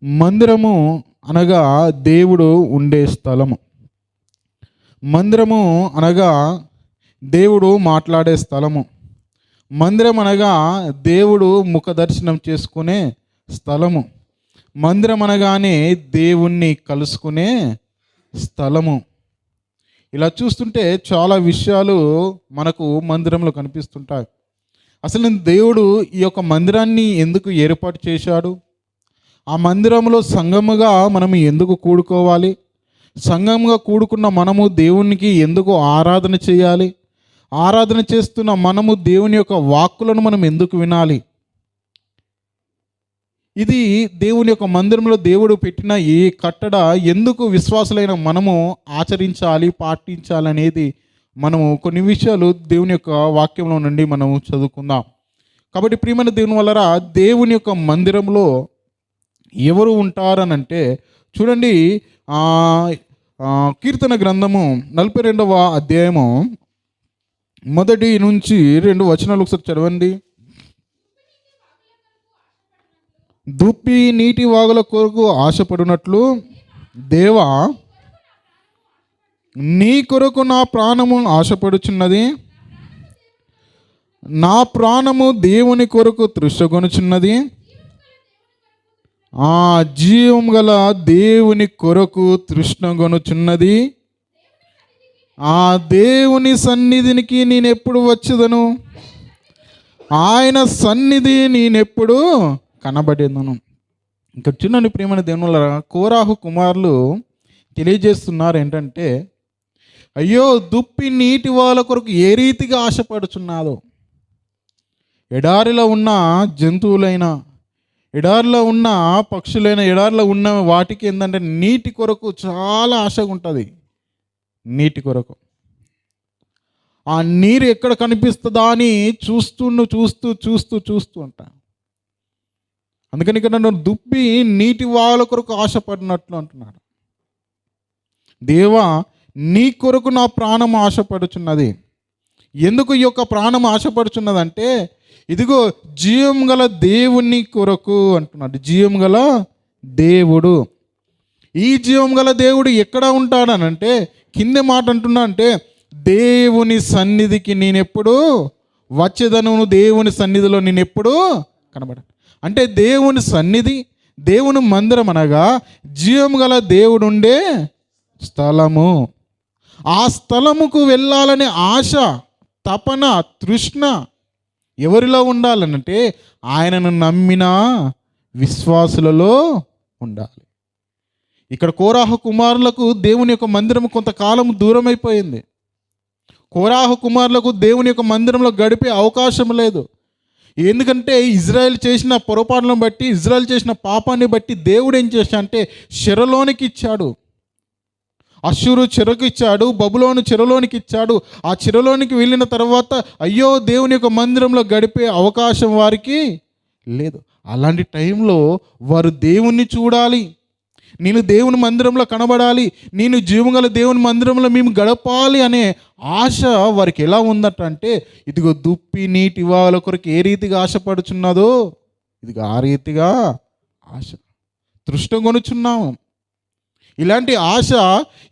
మందిరము అనగా దేవుడు ఉండే స్థలము. మందిరము అనగా దేవుడు మాట్లాడే స్థలము. మందిరం అనగా దేవుడు ముఖ దర్శనం చేసుకునే స్థలము. మందిరం అనగానే దేవుణ్ణి కలుసుకునే స్థలము. ఇలా చూస్తుంటే చాలా విషయాలు మనకు మందిరంలో కనిపిస్తుంటాయి. అసలు దేవుడు ఈ యొక్క మందిరాన్ని ఎందుకు ఏర్పాటు చేశాడు? ఆ మందిరంలో సంఘముగా మనం ఎందుకు కూడుకోవాలి? సంఘముగా కూడుకున్న మనము దేవునికి ఎందుకు ఆరాధన చేయాలి? ఆరాధన చేస్తున్న మనము దేవుని యొక్క వాక్కులను మనం ఎందుకు వినాలి? ఇది దేవుని యొక్క మందిరంలో దేవుడు పెట్టిన ఈ కట్టడ ఎందుకు విశ్వాసులైన మనము ఆచరించాలి, పాటించాలి అనేది మనము కొన్ని విషయాలు దేవుని యొక్క వాక్యంలో నుండి మనము చదువుకుందాం. కాబట్టి ప్రియమైన దేవుని వలన దేవుని యొక్క మందిరంలో ఎవరు ఉంటారనంటే చూడండి, కీర్తన గ్రంథము 42వ అధ్యాయము 1 నుంచి 2 వచనాలు ఒకసారి చదవండి. దుప్పి నీటి వాగుల కొరకు ఆశపడినట్లు దేవా, నీ కొరకు నా ప్రాణము ఆశపడుచున్నది. నా ప్రాణము దేవుని కొరకు తృష్ణగొనుచున్నది. ఆ జీవం గల దేవుని కొరకు తృష్ణగొనుచున్నది. ఆ దేవుని సన్నిధినికి నేనెప్పుడు వచ్చేదను? ఆయన సన్నిధి నేనెప్పుడు కనబడేదను. ఇంకా చిన్న ప్రియమైన దేవుని కోరాహు కుమారులు తెలియజేస్తున్నారు ఏంటంటే, అయ్యో దుప్పి నీటి వాళ్ళ కొరకు ఏ రీతిగా ఆశపడుచున్నాదో, ఎడారిలో ఉన్న జంతువులైన, ఎడారిలో ఉన్న పక్షులైన, ఎడారిలో ఉన్న వాటికి ఏంటంటే నీటి కొరకు చాలా ఆశగా ఉంటుంది. నీటి కొరకు ఆ నీరు ఎక్కడ కనిపిస్తుందా అని చూస్తూ ఉంటా. అందుకని ఇక్కడ నన్ను దుప్పి నీటి వాళ్ళ కొరకు ఆశపడినట్లు అంటున్నాడు. దేవా, నీ కొరకు నా ప్రాణం ఆశపడుచున్నది. ఎందుకు ఈ యొక్క ప్రాణం ఆశపడుచున్నదంటే, ఇదిగో జీవం గల దేవుని కొరకు అంటున్నాడు. జీవం గల దేవుడు. ఈ జీవం గల దేవుడు ఎక్కడ ఉంటాడనంటే, కింద మాట అంటున్నా అంటే, దేవుని సన్నిధికి నేనెప్పుడు వచ్చేదను, దేవుని సన్నిధిలో నేనెప్పుడు కనబడ. అంటే దేవుని సన్నిధి, దేవుని మందిరం అనగా జీవం గల దేవుడు ఉండే స్థలము. ఆ స్థలముకు వెళ్ళాలనే ఆశ, తపన, తృష్ణ ఎవరిలో ఉండాలనంటే ఆయనను నమ్మిన విశ్వాసులలో ఉండాలి. ఇక్కడ కోరాహు కుమారులకు దేవుని యొక్క మందిరం కొంతకాలం దూరం అయిపోయింది. కోరాహు కుమారులకు దేవుని యొక్క మందిరంలో గడిపే అవకాశం లేదు. ఎందుకంటే ఇజ్రాయెల్ చేసిన పొరపాటును బట్టి, ఇజ్రాయెల్ చేసిన పాపాన్ని బట్టి దేవుడు ఏం చేశాడంటే చెరలోనికి ఇచ్చాడు. అష్షూరు చెరకు ఇచ్చాడు, బబులోను చెరలోనికి ఇచ్చాడు. ఆ చెరలోనికి వెళ్ళిన తర్వాత అయ్యో దేవుని యొక్క మందిరంలో గడిపే అవకాశం వారికి లేదు. అలాంటి టైంలో వారు దేవుణ్ణి చూడాలి, నేను దేవుని మందిరంలో కనబడాలి, నేను జీవగల దేవుని మందిరంలో మేము గడపాలి అనే ఆశ వారికి ఎలా ఉందట అంటే, ఇదిగో దుప్పి నీటి వాళ్ళ కొరకు ఏ రీతిగా ఆశపడుచున్నదో ఇదిగో ఆ రీతిగా ఆశ తృష్ణగొనుచున్నాము. ఇలాంటి ఆశ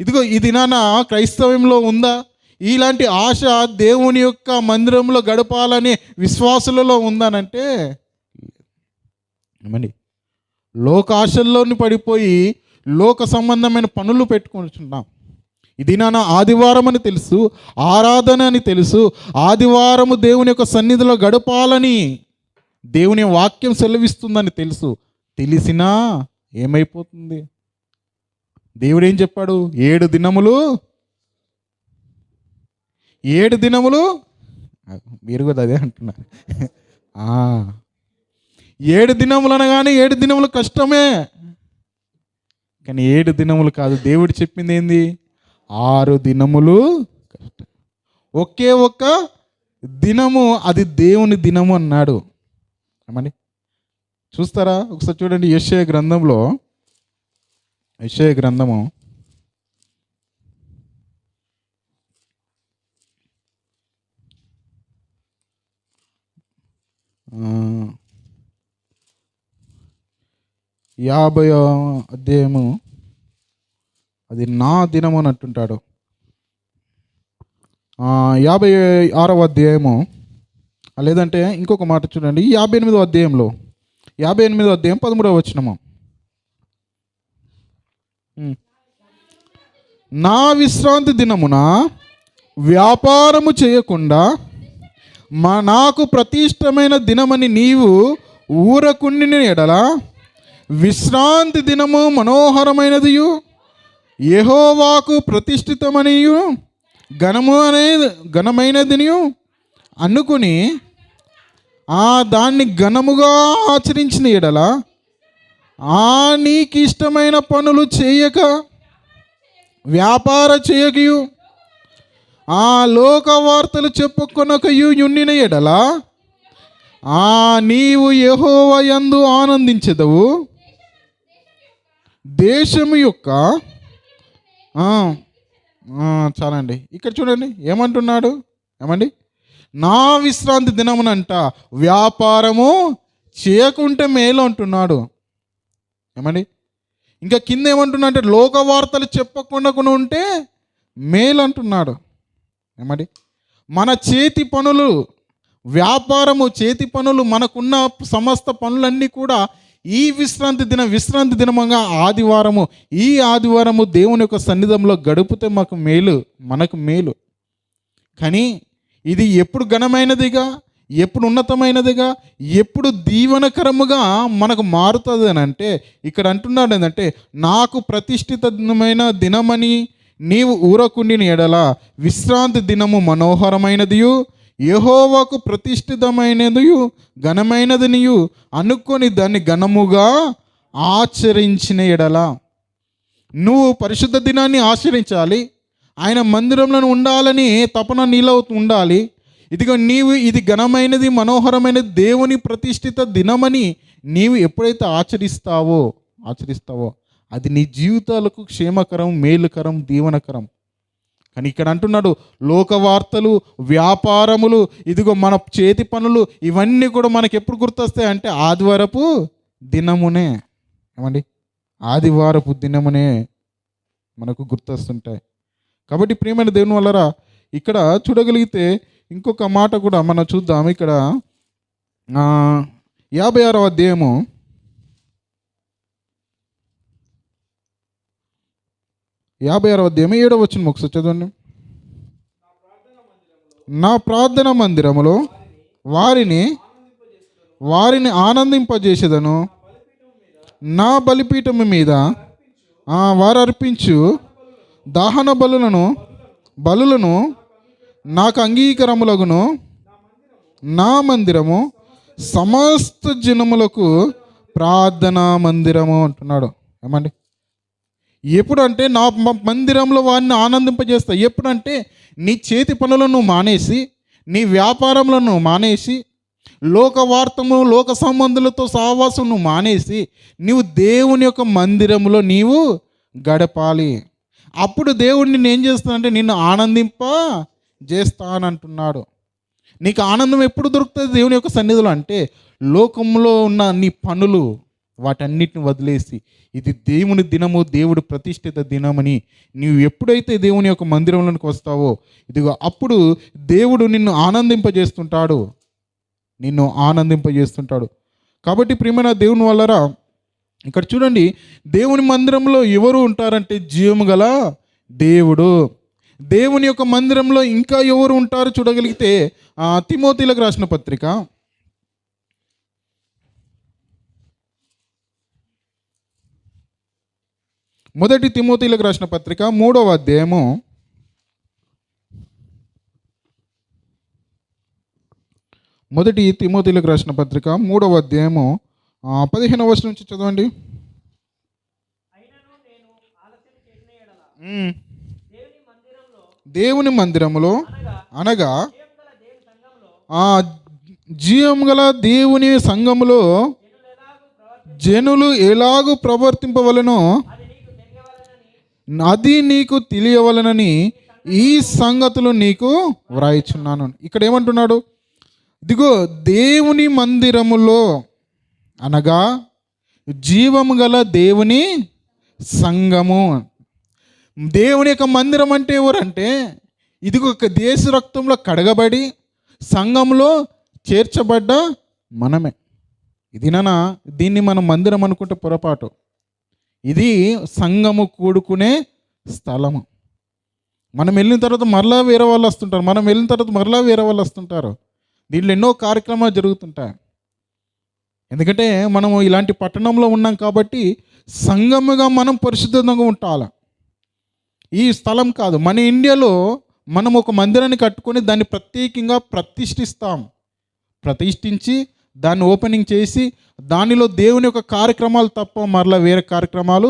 ఇదిగో ఈ దినాన క్రైస్తవంలో ఉందా? ఇలాంటి ఆశ దేవుని యొక్క మందిరంలో గడపాలనే విశ్వాసులలో ఉందానంటే ఏమండి, లోకాశల్లోని పడిపోయి లోక సంబంధమైన పనులు పెట్టుకుంటున్నాం. ఇది నా ఆదివారం అని తెలుసు, ఆరాధన అని తెలుసు, ఆదివారము దేవుని యొక్క సన్నిధిలో గడపాలని దేవుని వాక్యం సెలవిస్తుందని తెలుసు. తెలిసినా ఏమైపోతుంది? దేవుడు ఏం చెప్పాడు? 7 దినములు మీరు కూడా అదే అంటున్నారు. 7 దినములు అనగానే 7 దినములు కష్టమే, కానీ 7 దినములు కాదు. దేవుడు చెప్పింది ఏంది? 6 దినములు కష్టం. ఒకే ఒక్క దినము అది దేవుని దినము అన్నాడు. ఏమండి చూస్తారా? ఒకసారి చూడండి, యెషయా గ్రంథంలో, యెషయా గ్రంథము 28 50వ అధ్యాయము, అది నా దినము అని అంటుంటాడు. 56వ అధ్యాయము, లేదంటే ఇంకొక మాట చూడండి, 58వ అధ్యాయంలో, 58వ అధ్యాయం 13వ వచనము. నా విశ్రాంతి దినమున వ్యాపారము చేయకుండా నాకు ప్రతిష్టమైన దినమని నీవు ఊరకుండిన ఎడల, విశ్రాంతి దినము మనోహరమైనదియు యెహోవాకు ప్రతిష్ఠితమనియు ఘనమైనదినియు అనుకుని దాన్ని ఘనముగా ఆచరించిన ఎడల, నీకు ఇష్టమైన పనులు చేయక వ్యాపార చేయకయు లోక వార్తలు చెప్పుకొనకయు యుండిన ఎడల, నీవు యెహోవా యందు ఆనందించెదవు. దేశము యొక్క చాలండి, ఇక్కడ చూడండి ఏమంటున్నాడు. ఏమండి, నా విశ్రాంతి దినమునంట వ్యాపారము చేయకుంటే మేలు అంటున్నాడు. ఏమండి, ఇంకా కింద ఏమంటున్నా అంటే లోక వార్తలు చెప్పకుండా ఉంటే మేలు అంటున్నాడు. ఏమండి, మన చేతి పనులు, వ్యాపారము, చేతి పనులు, మనకున్న సమస్త పనులన్నీ కూడా ఈ విశ్రాంతి దినముగా ఆదివారము, ఈ ఆదివారము దేవుని యొక్క సన్నిధంలో గడిపితే మనకు మేలు. కానీ ఇది ఎప్పుడు ఘనమైనదిగా, ఎప్పుడు ఉన్నతమైనదిగా, ఎప్పుడు దీవెనకరముగా మనకు మారుతుంది అని అంటే ఇక్కడ అంటున్నాడు ఏంటంటే, నాకు ప్రతిష్ఠితమైన దినమని నీవు ఊరకుండిన ఎడల, విశ్రాంతి దినము మనోహరమైనదియు యెహోవాకు ప్రతిష్ఠితమైనదియు ఘనమైనదినియు అనుకొని దాన్ని ఘనముగా ఆచరించిన ఎడల. నువ్వు పరిశుద్ధ దినాన్ని ఆచరించాలి, ఆయన మందిరంలో ఉండాలని తపన నీలో ఉండాలి. ఇదిగో నీవు ఇది ఘనమైనది, మనోహరమైనది, దేవుని ప్రతిష్ఠిత దినమని నీవు ఎప్పుడైతే ఆచరిస్తావో అది నీ జీవితాలకు క్షేమకరం, మేలుకరం, దీవెనకరం. కానీ ఇక్కడ అంటున్నాడు లోక వార్తలు, వ్యాపారములు, ఇదిగో మన చేతి పనులు, ఇవన్నీ కూడా మనకు ఎప్పుడు గుర్తొస్తాయి అంటే ఆదివారపు దినమునే. ఏమండి, ఆదివారపు దినమునే మనకు గుర్తొస్తుంటాయి. కాబట్టి ప్రియమైన దేవుని వల్లరా ఇక్కడ చూడగలిగితే ఇంకొక మాట కూడా మనం చూద్దాం. ఇక్కడ 56వ అధ్యాయము 7వ వచనం ఒకసారి చదవండి. నా ప్రార్థన మందిరములో వారిని ఆనందింపజేసేదను. నా బలిపీఠము మీద వారు అర్పించు దహన బలులను నాకు అంగీకారములగును. నా మందిరము సమస్త జనములకు ప్రార్థనా మందిరము అంటున్నాడు. ఏమండి, ఎప్పుడంటే నా మందిరంలో వారిని ఆనందింపజేస్తా. ఎప్పుడంటే నీ చేతి పనులను మానేసి, నీ వ్యాపారములను మానేసి, లోక వార్తము, లోక సంబంధులతో సహవాసం నువ్వు మానేసి, నీవు దేవుని యొక్క మందిరంలో నీవు గడపాలి. అప్పుడు దేవుడు నిన్ను ఏం చేస్తానంటే నిన్ను ఆనందింప చేస్తానంటున్నాడు. నీకు ఆనందం ఎప్పుడు దొరుకుతుంది దేవుని యొక్క సన్నిధిలో అంటే, లోకంలో ఉన్న నీ పనులు వాటన్నిటిని వదిలేసి ఇది దేవుని దినము, దేవుడు ప్రతిష్ఠిత దినమని నీవు ఎప్పుడైతే దేవుని యొక్క మందిరంలోనికి వస్తావో ఇదిగో అప్పుడు దేవుడు నిన్ను ఆనందింపజేస్తుంటాడు. కాబట్టి ప్రియమైన దేవుని వల్లరా ఇక్కడ చూడండి, దేవుని మందిరంలో ఎవరు ఉంటారంటే జీవము గల దేవుడు. దేవుని యొక్క మందిరంలో ఇంకా ఎవరు ఉంటారు చూడగలిగితే తిమోతిలకు రాసిన పత్రిక, మొదటి తిమోతిలకు రాసిన పత్రిక 3వ అధ్యాయము 15వ వచనం నుంచి చదవండి. దేవుని మందిరములో అనగా జీవం గల దేవుని సంఘములో జనులు ఎలాగూ ప్రవర్తింపవలనో అది నీకు తెలియవలనని ఈ సంగతులు నీకు వ్రాయిచున్నాను. ఇక్కడ ఏమంటున్నాడు? ఇదిగో దేవుని మందిరములో అనగా జీవము గల దేవుని సంఘము. దేవుని యొక్క మందిరం అంటే ఎవరంటే ఇదిగో ఒక దేశ రక్తంలో కడగబడి సంఘంలో చేర్చబడ్డ మనమే. దీన్ని మనం మందిరం అనుకుంటే పొరపాటు. ఇది సంఘము కూడుకునే స్థలము. మనం వెళ్ళిన తర్వాత మరలా వేరే వాళ్ళు వస్తుంటారు, మనం వెళ్ళిన తర్వాత మరలా వేరే వాళ్ళు వస్తుంటారు. దీంట్లో ఎన్నో కార్యక్రమాలు జరుగుతుంటాయి. ఎందుకంటే మనము ఇలాంటి పట్టణంలో ఉన్నాం కాబట్టి సంఘముగా మనం పరిశుద్ధంగా ఉండాలి. ఈ స్థలం కాదు, మన ఇండియాలో మనం ఒక మందిరాన్ని కట్టుకొని దాన్ని ప్రత్యేకంగా ప్రతిష్ఠించి దాన్ని ఓపెనింగ్ చేసి దానిలో దేవుని యొక్క కార్యక్రమాలు తప్ప మరలా వేరే కార్యక్రమాలు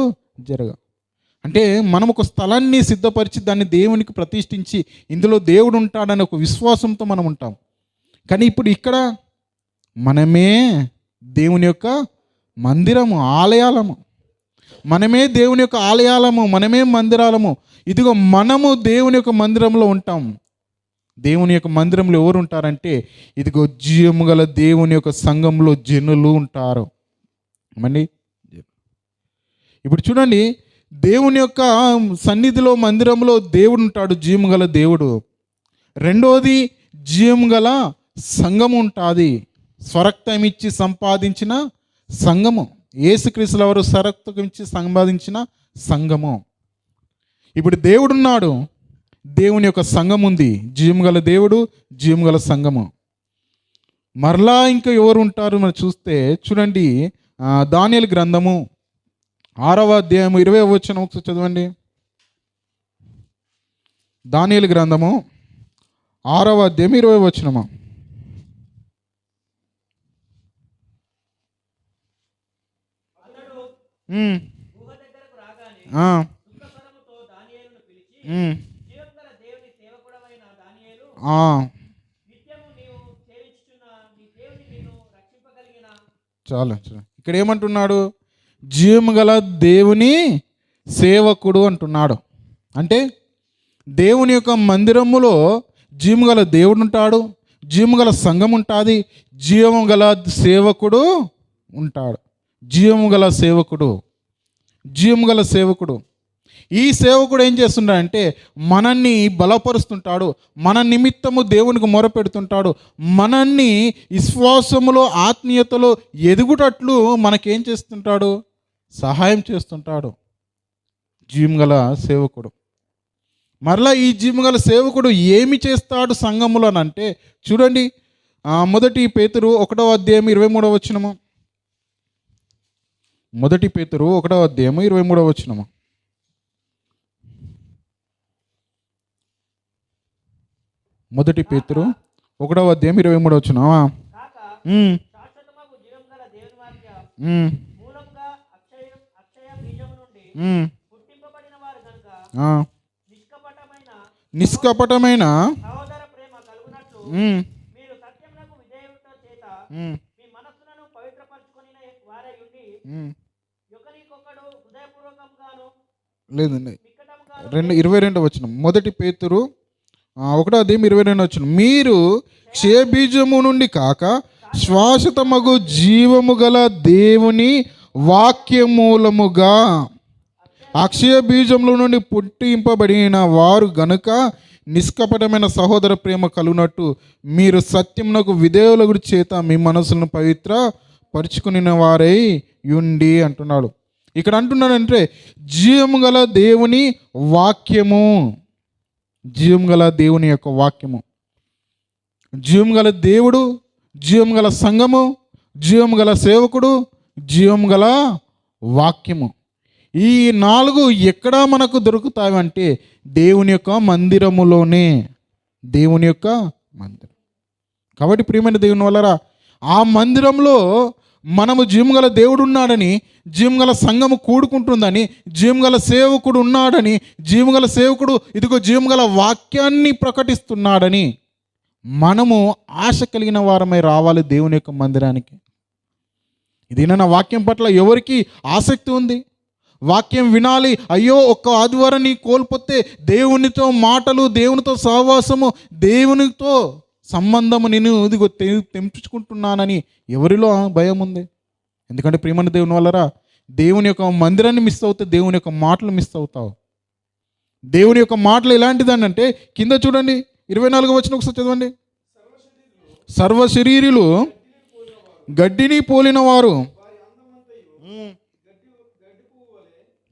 జరగవు. అంటే మనం ఒక స్థలాన్ని సిద్ధపరిచి దాన్ని దేవునికి ప్రతిష్ఠించి ఇందులో దేవుడు ఉంటాడని ఒక విశ్వాసంతో మనం ఉంటాం. కానీ ఇప్పుడు ఇక్కడ మనమే దేవుని యొక్క మందిరము, ఆలయాలము. మనమే దేవుని యొక్క ఆలయాలము, మనమే మందిరాలము. ఇదిగో మనము దేవుని యొక్క మందిరంలో ఉంటాం. దేవుని యొక్క మందిరంలో ఎవరు ఉంటారంటే ఇదిగో జీవము గల దేవుని యొక్క సంఘంలో జనులు ఉంటారు. మండి ఇప్పుడు చూడండి, దేవుని యొక్క సన్నిధిలో మందిరంలో దేవుడు ఉంటాడు, జీవము గల దేవుడు. రెండోది జీవము గల సంఘము ఉంటుంది, స్వరక్తం ఇచ్చి సంపాదించిన సంఘము. యేసుక్రీస్తుల వారు స్వరక్తం ఇచ్చి సంపాదించిన సంఘము. ఇప్పుడు దేవుడున్నాడు, దేవుని యొక్క సంఘం ఉంది, జీవము గల దేవుడు, జీవము గల సంఘము. మరలా ఇంకా ఎవరు ఉంటారు మనం చూస్తే చూడండి, దానియేలు గ్రంథము 6వ అధ్యాయం 20వ వచనం ఒకసారి చదవండి. దానియేలు గ్రంథము 6వ అధ్యాయం 20వ వచనము. చాలా ఇక్కడ ఏమంటున్నాడు? జీవము గల దేవుని సేవకుడు అంటున్నాడు. అంటే దేవుని యొక్క మందిరములో జీవము గల దేవుడు ఉంటాడు, జీవము గల సంఘం ఉంటుంది, జీవము గల సేవకుడు ఉంటాడు. జీవము గల సేవకుడు, జీవము గల సేవకుడు. ఈ సేవకుడు ఏం చేస్తున్నాడంటే మనల్ని బలపరుస్తుంటాడు, మన నిమిత్తము దేవునికి మొరపెడుతుంటాడు, మనల్ని విశ్వాసములో ఆత్మీయతలో ఎదుగుటట్లు మనకేం చేస్తుంటాడు? సహాయం చేస్తుంటాడు. జీవము గల సేవకుడు. మరలా ఈ జీవము గల సేవకుడు ఏమి చేస్తాడు సంఘములో అంటే చూడండి, 1 పేతురు 1వ అధ్యాయం 23వ వచనము. 1 పేతురు 1వ అధ్యాయం 23వ వచనము. 1 పేతురు 1వ అధ్యాయం 23వ వచనం. నిష్కపటమైన లేదండి 22వ వచనం. 1 పేతురు 1వ అధ్యాయం 22వ వచనం. మీరు క్షయబీజము నుండి కాక శ్వాసతమగు జీవము గల దేవుని వాక్యమూలముగా అక్షయ బీజముల నుండి పుట్టింపబడిన వారు గనుక నిష్కపటమైన సహోదర ప్రేమ కలుగునట్టు మీరు సత్యమునకు విధేయుల చేత మీ మనసులను పవిత్ర పరుచుకుని వారై యుండి అంటున్నాడు. ఇక్కడ అంటున్నాడంటే జీవము గల దేవుని వాక్యము, జీవం గల దేవుని యొక్క వాక్యము, జీవం గల దేవుడు, జీవం గల సంఘము, జీవం గల సేవకుడు, జీవం గల వాక్యము. ఈ 4 ఎక్కడ మనకు దొరుకుతాయి అంటే దేవుని యొక్క మందిరములోనే, దేవుని యొక్క మందిరం. కాబట్టి ప్రియమైన దేవుని వల్లరా ఆ మందిరంలో మనము జీవం గల దేవుడు ఉన్నాడని, జీవం గల సంఘము కూడుకుంటుందని, జీవం గల సేవకుడు ఉన్నాడని, జీవం గల సేవకుడు ఇదిగో జీవం గల వాక్యాన్ని ప్రకటిస్తున్నాడని మనము ఆశ కలిగిన వారమై రావాలి దేవుని యొక్క మందిరానికి. ఇది నా వాక్యం పట్ల ఎవరికి ఆసక్తి ఉంది? వాక్యం వినాలి, అయ్యో ఒక్క ఆదివారం నీ కోల్పోతే దేవునితో మాటలు, దేవునితో సహవాసము, దేవునితో సంబంధము నేను ఇదిగో తెంపుకుంటున్నానని ఎవరిలో భయం ఉంది? ఎందుకంటే ప్రియమైన దేవుని వల్లరా దేవుని యొక్క మందిరాన్ని మిస్ అవుతావు, దేవుని యొక్క మాటలు మిస్ అవుతావు. దేవుని యొక్క మాటలు ఎలాంటిదని అంటే కింద చూడండి 24వ వచనం ఒకసారి చదవండి. సర్వ శరీరులు గడ్డిని పోలిన వారు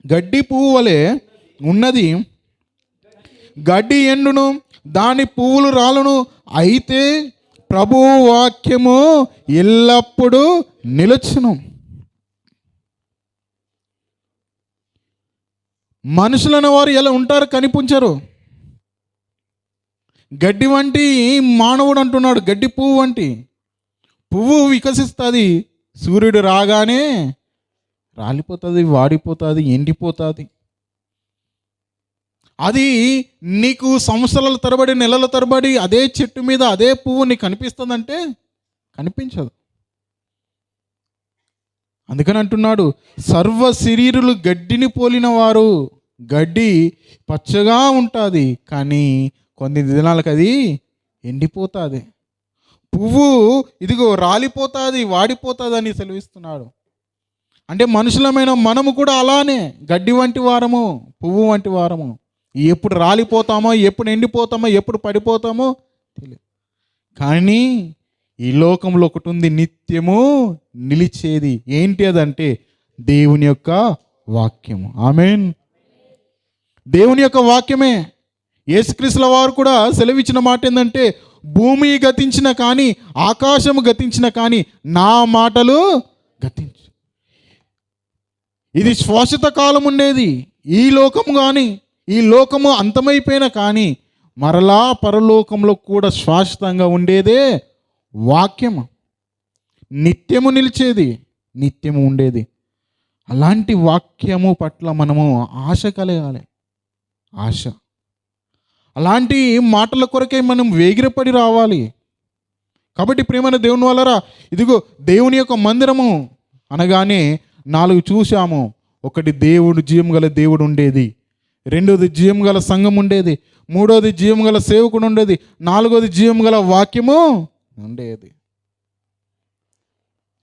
గడ్డి పువ్వు వలె ఉన్నది, గడ్డి ఎండును దాని పువ్వులు రాలును, అయితే ప్రభు వాక్యము ఎల్లప్పుడూ నిలుచును. మనుషులైన వారు ఎలా ఉంటారు? కనిపించరు. గడ్డి వంటి మానవుడు అంటున్నాడు, గడ్డి పువ్వు వంటి. పువ్వు వికసిస్తుంది, సూర్యుడు రాగానే రాలిపోతుంది, వాడిపోతుంది, ఎండిపోతుంది. అది నీకు సంవత్సరాల తరబడి నెలల తరబడి అదే చెట్టు మీద అదే పువ్వు నీకు కనిపిస్తుందంటే కనిపించదు. అందుకని అంటున్నాడు సర్వ శరీరులు గడ్డిని పోలిన వారు. గడ్డి పచ్చగా ఉంటుంది, కానీ కొన్ని దినాలకు అది ఎండిపోతుంది. పువ్వు ఇదిగో రాలిపోతుంది, వాడిపోతుంది అని సెలవిస్తున్నాడు. అంటే మనుషులమైన మనము కూడా అలానే గడ్డి వంటి వారము, పువ్వు వంటి వారము. ఎప్పుడు రాలిపోతామో, ఎప్పుడు ఎండిపోతామో, ఎప్పుడు పడిపోతామో తెలియదు. కానీ ఈ లోకంలో ఒకటి ఉంది, నిత్యము నిలిచేది. ఏంటి అదంటే దేవుని యొక్క వాక్యము. ఆమేన్. దేవుని యొక్క వాక్యమే. యేసుక్రీస్తుల వారు కూడా సెలవిచ్చిన మాట ఏంటంటే భూమి గతించిన కానీ ఆకాశము గతించిన కానీ నా మాటలు గతించు. ఇది శాశ్వత కాలం ఉండేది. ఈ లోకము కానీ ఈ లోకము అంతమైపోయిన కానీ మరలా పరలోకంలో కూడా శాశ్వతంగా ఉండేదే వాక్యము. నిత్యము నిలిచేది, నిత్యము ఉండేది. అలాంటి వాక్యము పట్ల మనము ఆశ కలగాలి. ఆశ. అలాంటి మాటల కొరకే మనం వేగిరపడి రావాలి. కాబట్టి ప్రియమైన దేవుని వల్లరా ఇదిగో దేవుని యొక్క మందిరము అనగానే 4 చూసాము. ఒకటి దేవుడు, జీవం గల దేవుడు ఉండేది. రెండోది జీవం గల సంఘం ఉండేది. మూడోది జీవం గల సేవకుడు ఉండేది. నాలుగోది జీవం గల వాక్యము ఉండేది.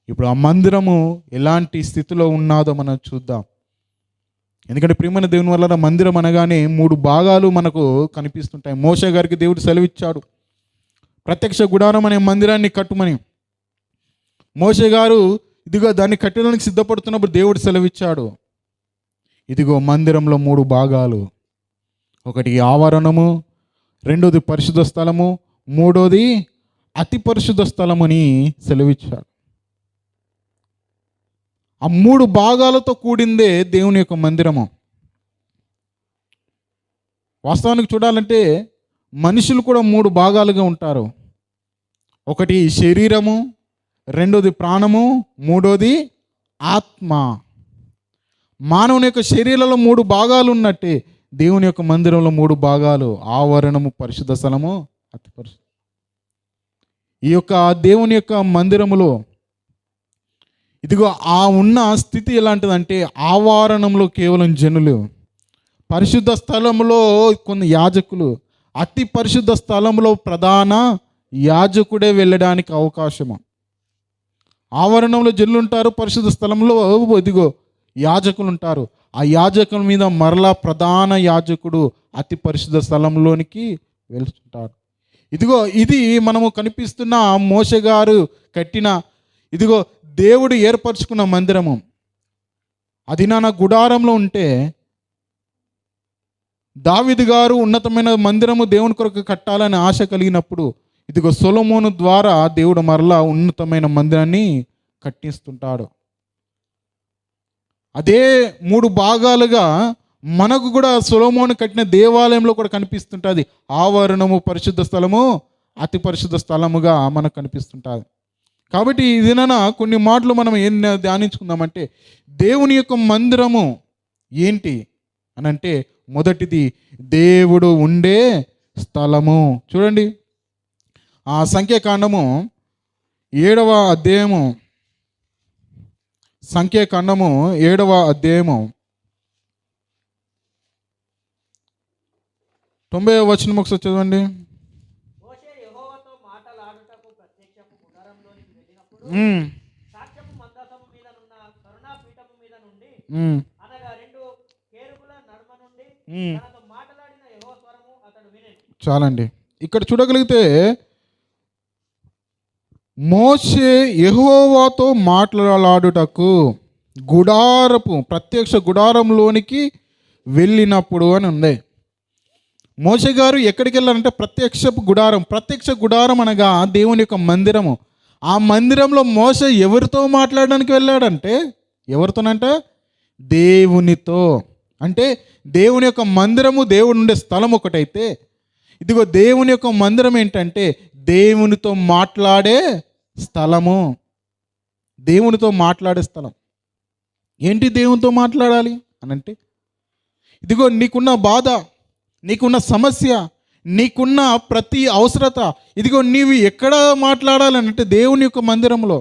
ఇప్పుడు ఆ మందిరము ఎలాంటి స్థితిలో ఉన్నాదో మనం చూద్దాం. ఎందుకంటే ప్రియమైన దేవుని వల్ల మందిరం అనగానే 3 భాగాలు మనకు కనిపిస్తుంటాయి. మోషే గారికి దేవుడు సెలవిచ్చాడు ప్రత్యక్ష గుడారం అనే మందిరాన్ని కట్టుమని. మోషే గారు ఇదిగో దాన్ని కట్టడానికి సిద్ధపడుతున్నప్పుడు దేవుడు సెలవిచ్చాడు. ఇదిగో మందిరంలో 3 భాగాలు. ఒకటి ఆవరణము, రెండోది పరిశుద్ధ స్థలము, మూడోది అతి పరిశుద్ధ స్థలముని సెలవిచ్చాడు. ఆ 3 భాగాలతో కూడిందే దేవుని యొక్క మందిరము. వాస్తవానికి చూడాలంటే మనుషులు కూడా 3 భాగాలుగా ఉంటారు. ఒకటి శరీరము, రెండోది ప్రాణము, మూడోది ఆత్మ. మానవుని యొక్క శరీరంలో 3 భాగాలు ఉన్నట్టే దేవుని యొక్క మందిరంలో 3 భాగాలు. ఆవరణము, పరిశుద్ధ స్థలము, అతి పరిశుద్ధ. ఈ యొక్క దేవుని యొక్క మందిరములో ఇదిగో ఆ ఉన్న స్థితి ఎలాంటిదంటే ఆవరణంలో కేవలం జనులు, పరిశుద్ధ స్థలంలో కొన్ని యాజకులు, అతి పరిశుద్ధ స్థలంలో ప్రధాన యాజకుడే వెళ్ళడానికి అవకాశము. ఆవరణంలో జనులు ఉంటారు, పరిశుద్ధ స్థలంలో ఇదిగో యాజకులు ఉంటారు. ఆ యాజకుల మీద మరలా ప్రధాన యాజకుడు అతి పరిశుద్ధ స్థలంలోనికి వెళ్తుంటారు. ఇదిగో ఇది మనము కనిపిస్తున్న మోషే గారు కట్టిన ఇదిగో దేవుడు ఏర్పరచుకున్న మందిరము. అది నా గుడారంలో ఉంటే దావీదు గారు ఉన్నతమైన మందిరము దేవుని కొరకు కట్టాలని ఆశ కలిగినప్పుడు ఇదిగో సొలొమోను ద్వారా దేవుడు మరలా ఉన్నతమైన మందిరాన్ని కట్టిస్తుంటాడు. అదే 3 భాగాలుగా మనకు కూడా సొలొమోను కట్టిన దేవాలయంలో కూడా కనిపిస్తుంటుంది. ఆవరణము, పరిశుద్ధ స్థలము, అతి పరిశుద్ధ స్థలముగా మనకు కనిపిస్తుంటుంది. కాబట్టి ఇదిన కొన్ని మాటలు మనం ఏం ధ్యానించుకుందామంటే దేవుని యొక్క మందిరము ఏంటి అని అంటే మొదటిది దేవుడు ఉండే స్థలము. చూడండి ఆ సంఖ్యాకాండము 7వ అధ్యాయము, సంఖ్యాకాండము 7వ అధ్యాయము 90వ వచనం ఒకసారి చదవండి. ఉమ్, అనగా రెండు కేరుబుల నడుమ నుండి ఉమ్. తనతో మాట్లాడిన యెహోవా స్వరము అతడు వినెను. చాలండి. ఇక్కడ చూడగలిగితే మోషే యెహోవాతో మాట్లాడుటకు ప్రత్యక్ష గుడారంలోనికి వెళ్ళినప్పుడు అని ఉంది. మోషే గారు ఎక్కడికి వెళ్ళారంటే ప్రత్యక్ష గుడారం అనగా దేవుని యొక్క మందిరము. ఆ మందిరంలో మోషే ఎవరితో మాట్లాడడానికి వెళ్ళాడంటే, ఎవరితోనంట? దేవునితో. అంటే దేవుని యొక్క మందిరము, దేవుడు ఉండే స్థలం ఒకటైతే, ఇదిగో దేవుని యొక్క మందిరం ఏంటంటే దేవునితో మాట్లాడే స్థలము. దేవునితో మాట్లాడే స్థలం. ఏంటి దేవునితో మాట్లాడాలి అనంటే, ఇదిగో నీకున్న బాధ, నీకున్న సమస్య, నీకున్న ప్రతి అవసరత, ఇదిగో నీవు ఎక్కడ మాట్లాడాలనంటే దేవుని యొక్క మందిరంలో.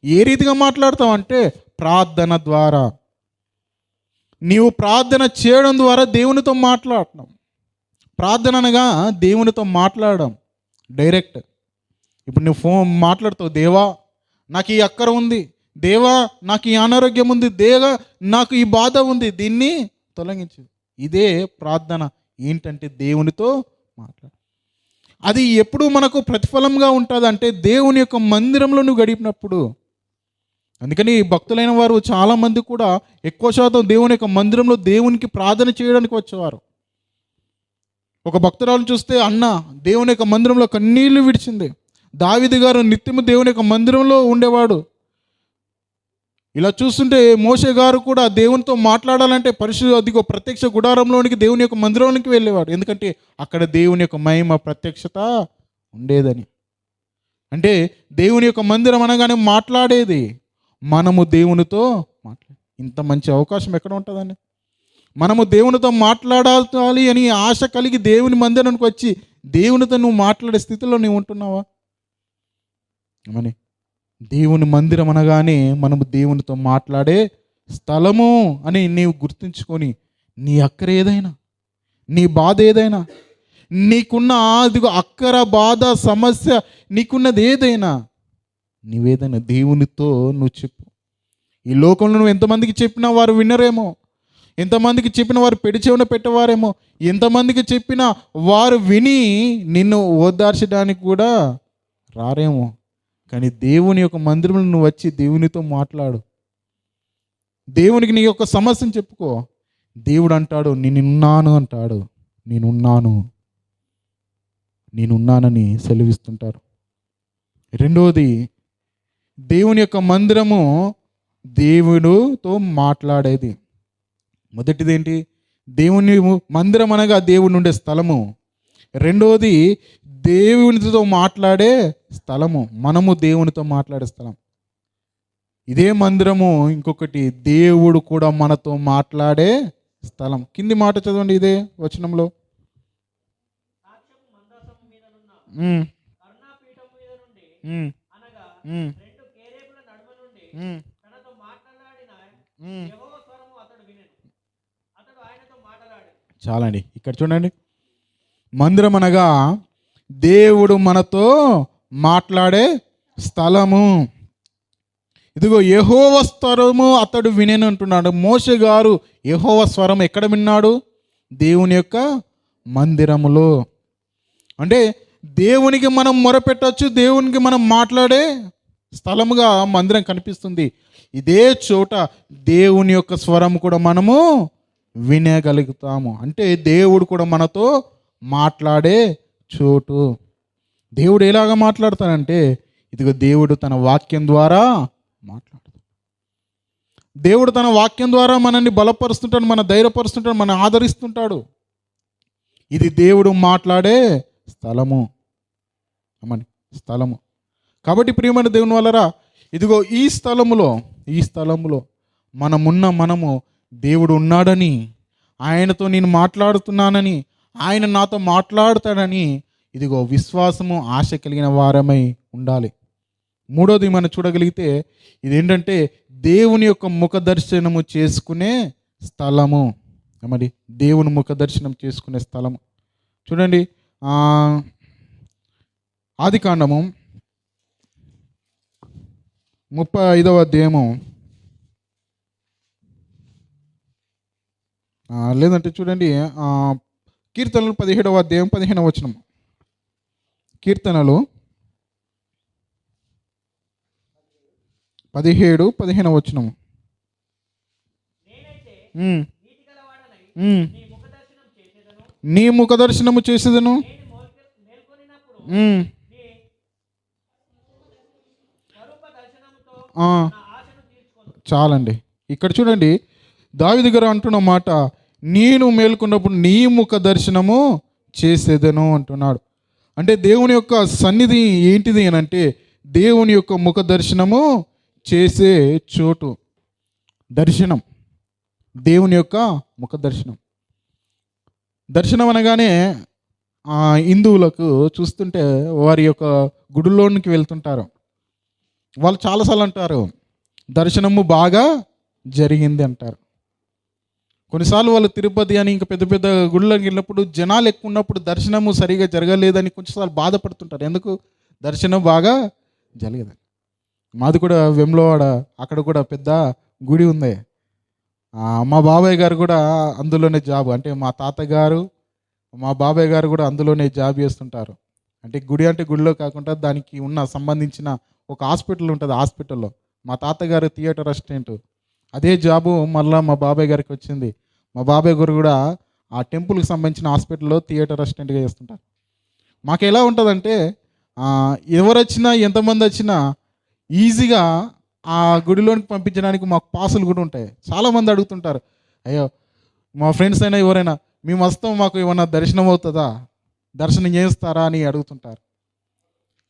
ఏ రీతిగా మాట్లాడతావు అంటే ప్రార్థన ద్వారా. నీవు ప్రార్థన చేయడం ద్వారా దేవునితో మాట్లాడటం. ప్రార్థన అనగా దేవునితో మాట్లాడడం డైరెక్ట్. ఇప్పుడు నువ్వు ఫోన్ మాట్లాడుతావు, దేవా నాకు ఈ అక్కర ఉంది, దేవా నాకు ఈ అనారోగ్యం ఉంది, దేవా నాకు ఈ బాధ ఉంది, దీన్ని తొలగించు. ఇదే ప్రార్థన. ఏంటంటే దేవునితో మాట్లాడు. అది ఎప్పుడు మనకు ప్రతిఫలంగా ఉంటుంది అంటే దేవుని యొక్క మందిరంలో నువ్వు గడిపినప్పుడు. అందుకని భక్తులైన వారు చాలామంది కూడా ఎక్కువ శాతం దేవుని యొక్క మందిరంలో దేవునికి ప్రార్థన చేయడానికి వచ్చేవారు. ఒక భక్తురాలను చూస్తే అన్న దేవుని యొక్క మందిరంలో కన్నీళ్లు విడిచింది. దావీదు గారు నిత్యము దేవుని యొక్క మందిరంలో ఉండేవాడు. ఇలా చూస్తుంటే మోషే గారు కూడా దేవునితో మాట్లాడాలంటే అదిగో ప్రత్యక్ష గుడారంలోనికి దేవుని యొక్క మందిరంలోనికి వెళ్ళేవాడు. ఎందుకంటే అక్కడ దేవుని యొక్క మహిమ ప్రత్యక్షత ఉండేదని. అంటే దేవుని యొక్క మందిరం అనగానే మాట్లాడేది. మనము దేవునితో ఇంత మంచి అవకాశం ఎక్కడ ఉంటుందండి? మనము దేవునితో మాట్లాడాలి అని ఆశ కలిగి దేవుని మందిరానికి వచ్చి దేవునితో నువ్వు మాట్లాడే స్థితిలో నువ్వు ఉంటున్నావా? అని దేవుని మందిరం అనగానే మనము దేవునితో మాట్లాడే స్థలము అని నీవు గుర్తుంచుకొని, నీ అక్కర ఏదైనా, నీ బాధ ఏదైనా, నీకున్న అదిగో అక్కర, బాధ, సమస్య, నీకున్నది ఏదైనా, నీవేదైనా దేవునితో నువ్వు చెప్పు. ఈ లోకంలో నువ్వు ఎంతమందికి చెప్పినా వారు వినరేమో, ఎంతమందికి చెప్పిన వారు చెవున పెట్టేవారేమో, ఎంతమందికి చెప్పినా వారు విని నిన్ను ఓదార్చడానికి కూడా రారేమో. కానీ దేవుని యొక్క మందిరంలో నువ్వు వచ్చి దేవునితో మాట్లాడు. దేవునికి నీ యొక్క సమస్యను చెప్పుకో. దేవుడు అంటాడు నేనున్నాను అంటాడు. నేనున్నానని సెలవిస్తుంటారు. రెండవది, దేవుని యొక్క మందిరము దేవుడితో మాట్లాడేది. మొదటిది ఏంటి? దేవుని మందిరం అనగా దేవుని ఉండే స్థలము. రెండవది దేవునితో మాట్లాడే స్థలము. మనము దేవునితో మాట్లాడే స్థలం. ఇదే మందిరము. ఇంకొకటి దేవుడు కూడా మనతో మాట్లాడే స్థలం. కింది మాట చదవండి ఇదే వచనంలో. చాలండి. ఇక్కడ చూడండి, మందిరం అనగా దేవుడు మనతో మాట్లాడే స్థలము. ఇదిగో యెహోవా స్వరము అతడు వినెను అంటున్నాడు. మోషే గారు యెహోవా స్వరం ఎక్కడ విన్నాడు? దేవుని యొక్క మందిరములో. అంటే దేవునికి మనం మొరపెట్టవచ్చు, దేవునికి మనం మాట్లాడే స్థలముగా మందిరం కనిపిస్తుంది. ఇదే చోట దేవుని యొక్క స్వరం కూడా మనము వినగలుగుతాము. అంటే దేవుడు కూడా మనతో మాట్లాడే చోటు. దేవుడు ఎలాగా మాట్లాడతాడంటే, ఇదిగో దేవుడు తన వాక్యం ద్వారా మాట్లాడతాడు. దేవుడు తన వాక్యం ద్వారా మనల్ని బలపరుస్తుంటాడు, మన ధైర్యపరుస్తుంటాడు, మన ఆదరిస్తుంటాడు. ఇది దేవుడు మాట్లాడే స్థలము. స్థలము. కాబట్టి ప్రియమైన దేవుని వల్లరా, ఇదిగో ఈ స్థలములో మనము దేవుడు ఉన్నాడని, ఆయనతో నేను మాట్లాడుతున్నానని, ఆయన నాతో మాట్లాడుతాడని ఇదిగో విశ్వాసము, ఆశ కలిగిన వారమై ఉండాలి. మూడోది మనం చూడగలిగితే ఇదేంటంటే దేవుని యొక్క ముఖ దర్శనము చేసుకునే స్థలము. మరి దేవుని ముఖ దర్శనం చేసుకునే స్థలము. చూడండి, ఆదికాండము 35వ అధ్యాయము లేదంటే చూడండి, కీర్తనలు 17వ అధ్యాయం 15వ వచనం. కీర్తనలు 17-15 వచనం. నేనైతే ఉమ్, నీతి గలవాడనై ఉమ్. నీ ముఖదర్శనం చేసేదను. నీ ముఖదర్శనము చేసేదను. నేను మేల్కొనినప్పుడు ఉమ్, నీ స్వరూప దర్శనముతో ఆ, నా ఆశను తీర్చుకొను. చాలండి. ఇక్కడ చూడండి, దావీదు గారు అంటున్న మాట, నేను మేల్కొన్నప్పుడు నీ ముఖ దర్శనము చేసేదను అంటున్నాడు. అంటే దేవుని యొక్క సన్నిధి ఏంటిది అని అంటే, దేవుని యొక్క ముఖ దర్శనము చేసే చోటు. దర్శనం, దేవుని యొక్క ముఖ దర్శనం. దర్శనం అనగానే హిందువులకు చూస్తుంటే వారి యొక్క గుడిలోనికి వెళ్తుంటారు. వాళ్ళు చాలాసార్లు అంటారు, దర్శనము బాగా జరిగింది అంటారు. కొన్నిసార్లు వాళ్ళు తిరుపతి అని ఇంకా పెద్ద పెద్ద గుళ్ళకి వెళ్ళినప్పుడు జనాలు ఎక్కువ ఉన్నప్పుడు దర్శనము సరిగా జరగలేదని కొంచెంసార్లు బాధపడుతుంటారు. ఎందుకు? దర్శనం బాగా జరగదని. మాది కూడా వెమ్లవాడ, అక్కడ కూడా పెద్ద గుడి ఉంది. మా బాబాయ్ గారు కూడా అందులోనే జాబ్, అంటే మా తాతగారు మా బాబాయ్ గారు కూడా అందులోనే జాబ్ చేస్తుంటారు. అంటే గుడి అంటే గుడిలో కాకుండా దానికి ఉన్న సంబంధించిన ఒక హాస్పిటల్ ఉంటుంది. హాస్పిటల్లో మా తాతగారు థియేటర్ అసిస్టెంట్. అదే జాబు మళ్ళీ మా బాబాయ్ గారికి వచ్చింది. మా బాబాయ్ గారు కూడా ఆ టెంపుల్కి సంబంధించిన హాస్పిటల్లో థియేటర్ అసిస్టెంట్గా చేస్తుంటారు. మాకు ఎలా ఉంటుందంటే, ఎవరు వచ్చినా ఎంతమంది వచ్చినా ఈజీగా ఆ గుడిలోనికి పంపించడానికి మాకు పాసులు కూడా ఉంటాయి. చాలామంది అడుగుతుంటారు, అయ్యో మా ఫ్రెండ్స్ అయినా ఎవరైనా, మేము వస్తాం, మాకు ఏమన్నా దర్శనం అవుతుందా, దర్శనం చేస్తారా అని అడుగుతుంటారు.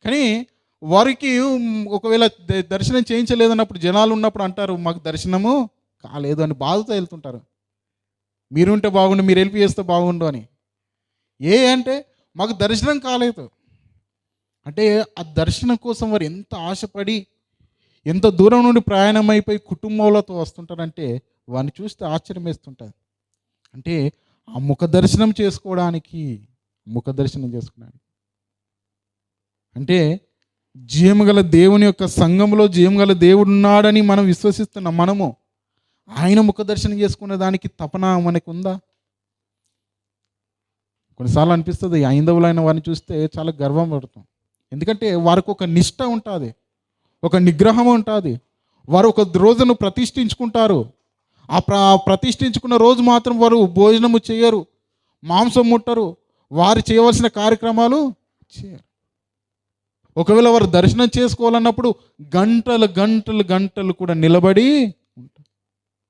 కానీ వారికి ఒకవేళ దర్శనం చేయించలేదన్నప్పుడు, జనాలు ఉన్నప్పుడు అంటారు, మాకు దర్శనము కాలేదు అని బాధతో వెళ్తుంటారు. మీరుంటే బాగుండు, మీరు హెల్ప్ చేస్తే బాగుండు అని. అంటే మాకు దర్శనం కాలేదు అంటే, ఆ దర్శనం కోసం వారు ఎంత ఆశపడి ఎంత దూరం నుండి ప్రయాణం అయిపోయి కుటుంబాలతో వస్తుంటారంటే వారిని చూస్తే ఆశ్చర్యం వేస్తుంటుంది. అంటే ఆ ముఖ దర్శనం చేసుకోవడానికి అంటే జీవముగల దేవుని యొక్క సంఘంలో జీవముగల దేవుడు ఉన్నాడని మనం విశ్వసిస్తున్నాం. మనము ఆయన ముఖ దర్శనం చేసుకునే దానికి తపన మనకు ఉందా? కొన్నిసార్లు అనిపిస్తుంది, హైందవులైన వారిని చూస్తే చాలా గర్వం పడుతాం. ఎందుకంటే వారికి ఒక నిష్ట ఉంటుంది, ఒక నిగ్రహం ఉంటుంది. వారు ఒక రోజును ప్రతిష్ఠించుకుంటారు. ప్రతిష్ఠించుకున్న రోజు మాత్రం వారు భోజనము చేయరు, మాంసం ముట్టరు, వారు చేయవలసిన కార్యక్రమాలు చేయరు. ఒకవేళ వారు దర్శనం చేసుకోవాలన్నప్పుడు గంటలు గంటలు గంటలు కూడా నిలబడి ఉంటారు.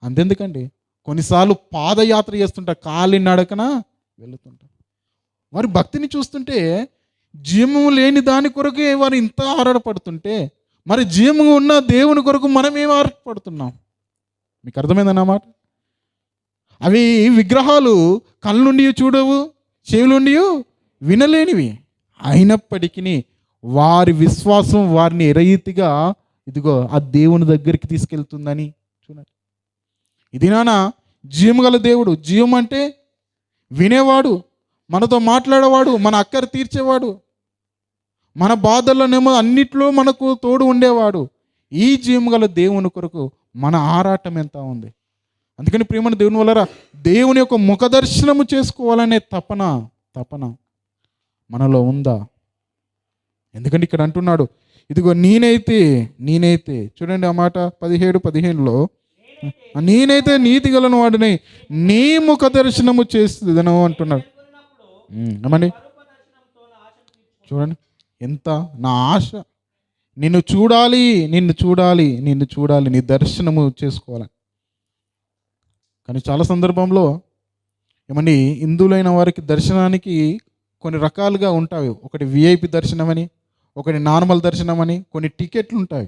అంతెందుకండి, కొన్నిసార్లు పాదయాత్ర చేస్తుంటారు, కాలి నడకన వెళుతుంటారు. వారి భక్తిని చూస్తుంటే జీవము లేని దాని కొరకే వారు ఇంత ఆరాటపడుతుంటే, మరి జీవము ఉన్న దేవుని కొరకు మనం ఏం ఆరాటపడుతున్నాం? మీకు అర్థమైందన్నమాట. అవి విగ్రహాలు కళ్ళ నుండి చూడవు, చెవుల నుండి వినలేనివి. అయినప్పటికీ వారి విశ్వాసం వారిని ఎరయితిగా ఇదిగో ఆ దేవుని దగ్గరికి తీసుకెళ్తుందని చూడండి. ఇది నాన్న జీవము గల దేవుడు. జీవం అంటే వినేవాడు, మనతో మాట్లాడేవాడు, మన అక్కర తీర్చేవాడు, మన బాధల్లోనేమో అన్నిట్లో మనకు తోడు ఉండేవాడు. ఈ జీవము గల దేవుని కొరకు మన ఆరాటం ఎంత ఉంది. అందుకని ప్రియమైన దేవుని వలన దేవుని యొక్క ముఖ దర్శనము చేసుకోవాలనే తపన మనలో ఉందా? ఎందుకంటే ఇక్కడ అంటున్నాడు, ఇదిగో నేనైతే చూడండి ఆ మాట 17-15లో, నేనైతే నీతి గలను వాడిని నీ ముఖ దర్శనము చేసేదను అంటున్నాడు. ఏమండి చూడండి, ఎంత నా ఆశ, నిన్ను చూడాలి, నీ దర్శనము చేసుకోవాలని. కానీ చాలా సందర్భంలో ఏమండి, హిందువులైన వారికి దర్శనానికి కొన్ని రకాలుగా ఉంటాయి. ఒకటి విఐపి దర్శనం అని, ఒకటి నార్మల్ దర్శనం అని, కొన్ని టికెట్లు ఉంటాయి.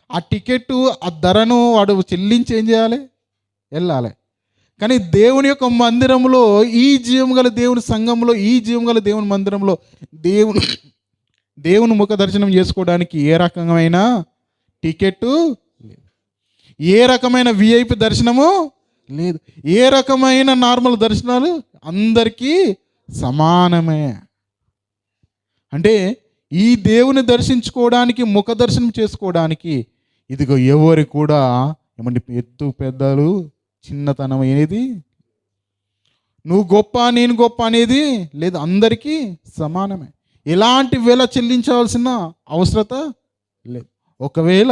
ఆ టికెట్టు ఆ ధరను వాడు చెల్లించి ఏం చేయాలి? వెళ్ళాలి. కానీ దేవుని యొక్క మందిరంలో, ఈ జీవము గల దేవుని సంఘంలో, ఈ జీవము గల దేవుని మందిరంలో దేవుని ముఖ దర్శనం చేసుకోవడానికి ఏ రకమైన టికెట్టు లేదు, ఏ రకమైన విఐపి దర్శనము లేదు, ఏ రకమైన నార్మల్ దర్శనాలు అందరికీ సమానమే. అంటే ఈ దేవుని దర్శించుకోవడానికి, ముఖ దర్శనం చేసుకోవడానికి ఇదిగో ఎవరు కూడా ఏమంటే ఎత్తు పెద్దలు చిన్నతనం అనేది నువ్వు గొప్ప నేను గొప్ప అనేది లేదు, అందరికీ సమానమే. ఎలాంటి వేళ చెల్లించవలసిన అవసరత లేదు. ఒకవేళ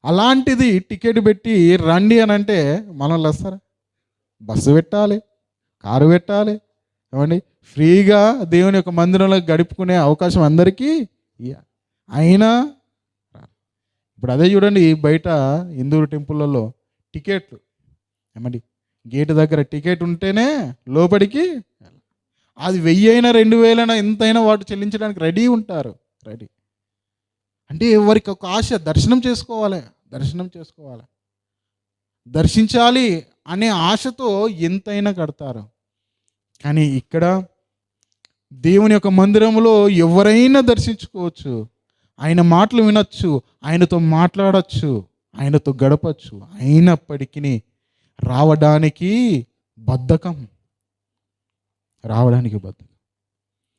అలాంటిది టికెట్ పెట్టి రండి అని అంటే మనం వస్తారా? బస్సు పెట్టాలి, కారు పెట్టాలి, ఏమండి, ఫ్రీగా దేవుని యొక్క మందిరంలో గడుపుకునే అవకాశం అందరికీ ఇయ్యాలి. అయినా ఇప్పుడు అదే చూడండి, బయట హిందూ టెంపుల్లలో టికెట్లు, ఏమండి, గేటు దగ్గర టికెట్ ఉంటేనే లోపలికి, అది 1000 అయినా 2000 ఎంతైనా వాటి చెల్లించడానికి రెడీ ఉంటారు. రెడీ అంటే ఎవరికి ఒక ఆశ, దర్శనం చేసుకోవాలి, దర్శించాలి అనే ఆశతో ఎంతైనా కడతారు. కానీ ఇక్కడ దేవుని యొక్క మందిరంలో ఎవరైనా దర్శించుకోవచ్చు, ఆయన మాటలు వినొచ్చు, ఆయనతో మాట్లాడచ్చు, ఆయనతో గడపచ్చు. అయినప్పటికీ రావడానికి బద్ధకం.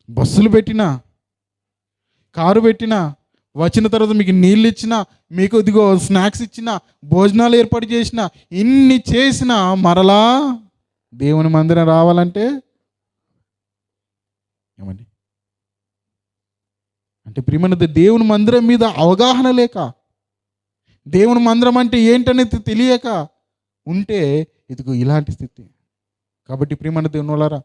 బస్సులు పెట్టినా, కారు పెట్టినా, వచ్చిన తర్వాత మీకు నీళ్ళు ఇచ్చినా, మీకు ఇదిగో స్నాక్స్ ఇచ్చినా, భోజనాలు ఏర్పాటు చేసినా, ఇన్ని చేసినా మరలా దేవుని మందిరం రావాలంటే ఏమండి, అంటే ప్రియమైనది, దేవుని మందిరం మీద అవగాహన లేక, దేవుని మందిరం అంటే ఏంటనేది తెలియక ఉంటే ఇదిగో ఇలాంటి స్థితి. కాబట్టి ప్రియమైన దేవుని వాళ్ళారా,